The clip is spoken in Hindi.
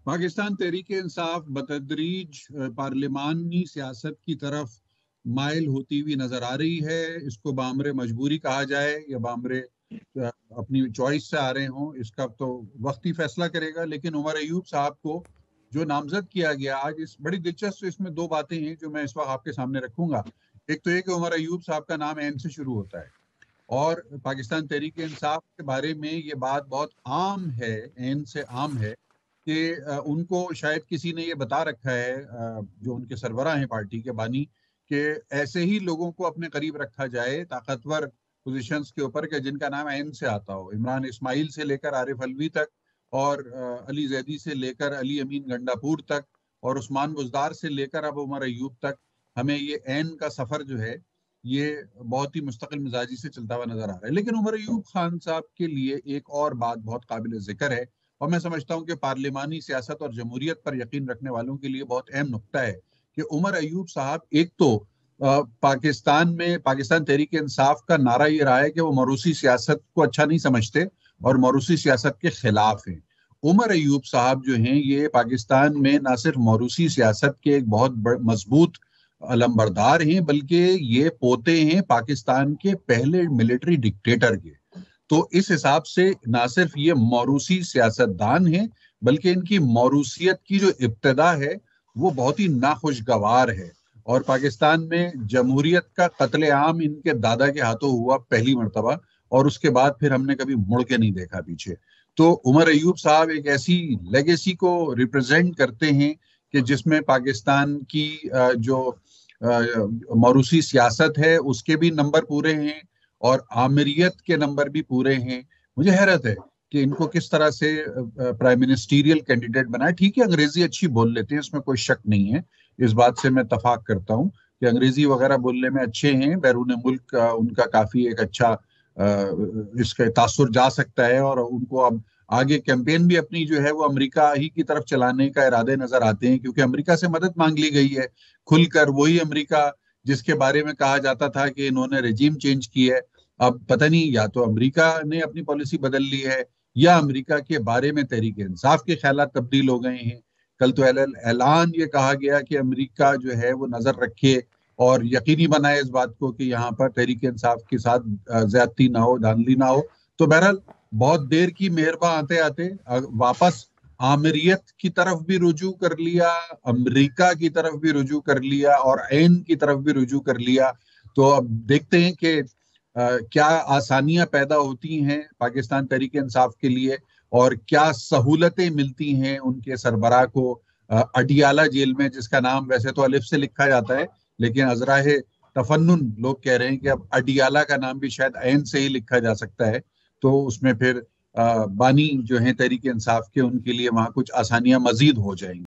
पाकिस्तान तहरीक-ए-इंसाफ बतदरीज पार्लिमानी सियासत की तरफ माइल होती हुई नजर आ रही है। इसको बामरे मजबूरी कहा जाए या बामरे अपनी चॉइस से आ रहे हों, इसका तो वक्त ही फैसला करेगा। लेकिन उमर अयूब साहब को जो नामजद किया गया आज, इस बड़ी दिलचस्प इसमें दो बातें हैं जो मैं इस वक्त आपके सामने रखूंगा। एक तो ये कि उमर अयूब साहब का नाम एन से शुरू होता है और पाकिस्तान तहरीक इंसाफ के बारे में ये बात बहुत आम है, एन से आम है कि उनको शायद किसी ने ये बता रखा है, जो उनके सरबराह हैं पार्टी के बानी, कि ऐसे ही लोगों को अपने करीब रखा जाए ताकतवर पोजीशंस के ऊपर के जिनका नाम एन से आता हो। इमरान इस्माइल से लेकर आरिफ अलवी तक और अली जैदी से लेकर अली अमीन गंडापुर तक और उस्मान बुजदार से लेकर अब उमर अयूब तक, हमें ये एन का सफर जो है ये बहुत ही मुस्तकिल मिजाजी से चलता हुआ नजर आ रहा है। लेकिन उमर अयूब खान साहब के लिए एक और बात बहुत काबिल जिक्र है और मैं समझता हूँ कि पार्लिमानी सियासत और जमहूरियत पर यकीन रखने वालों के लिए बहुत अहम नुक्ता है कि उमर अयूब साहब एक तो पाकिस्तान तहरीक इंसाफ का नारा ये रहा है कि वो मरूसी सियासत को अच्छा नहीं समझते और मरूसी सियासत के खिलाफ हैं। उमर अयूब साहब जो हैं ये पाकिस्तान में ना सिर्फ मरूसी सियासत के एक बहुत मजबूत अलमबरदार हैं, बल्कि ये पोते हैं पाकिस्तान के पहले मिलिट्री डिक्टेटर के। तो इस हिसाब से ना सिर्फ ये मौरूसी सियासतदान हैं, बल्कि इनकी मौरूसियत की जो इब्तदा है वो बहुत ही नाखुशगवार है। और पाकिस्तान में जमहूरियत का कत्लेआम इनके दादा के हाथों हुआ पहली मर्तबा, और उसके बाद फिर हमने कभी मुड़ के नहीं देखा पीछे। तो उमर अयूब साहब एक ऐसी लेगेसी को रिप्रेजेंट करते हैं कि जिसमें पाकिस्तान की जो मौरूसी सियासत है उसके भी नंबर पूरे हैं और आमिरियत के नंबर भी पूरे हैं। मुझे हैरत है कि इनको किस तरह से प्राइम मिनिस्टीरियल कैंडिडेट बनाए। ठीक है, अंग्रेजी अच्छी बोल लेते हैं, इसमें कोई शक नहीं है, इस बात से मैं इत्तफाक करता हूँ कि अंग्रेजी वगैरह बोलने में अच्छे हैं। बैरून मुल्क उनका काफी एक अच्छा इसका तासुर जा सकता है और उनको अब आगे कैंपेन भी अपनी जो है वो अमेरिका ही की तरफ चलाने का इरादे नजर आते हैं, क्योंकि अमेरिका से मदद मांग ली गई है खुलकर। वही अमेरिका जिसके बारे में कहा जाता था कि इन्होंने रेजिम चेंज की है, अब पता नहीं या तो अमेरिका ने अपनी पॉलिसी बदल ली है या अमेरिका के बारे में तहरीक इंसाफ के ख्यालात तब्दील हो गए हैं। कल तो ऐलान ये कहा गया कि अमेरिका जो है वो नजर रखे और यकीनी बनाए इस बात को कि यहाँ पर तहरीक इंसाफ के साथ ज्यादती ना हो, धांधली ना हो। तो बहरहाल बहुत देर की मेहरबा आते आते वापस आमिरियत की तरफ भी रुजू कर लिया, अमेरिका की तरफ भी रुजू कर लिया और ऐन की तरफ भी रुजू कर लिया। तो अब देखते हैं कि क्या आसानियां पैदा होती हैं पाकिस्तान तहरीक इंसाफ के लिए और क्या सहूलतें मिलती हैं उनके सरबराह को अडियाला जेल में, जिसका नाम वैसे तो अलिफ से लिखा जाता है लेकिन अजराहे तफन्नुन लोग कह रहे हैं कि अब अडियाला का नाम भी शायद ऐन से ही लिखा जा सकता है। तो उसमें फिर बानी जो है तहरीक इंसाफ के, उनके लिए वहां कुछ आसानियां मजीद हो जाएंगी।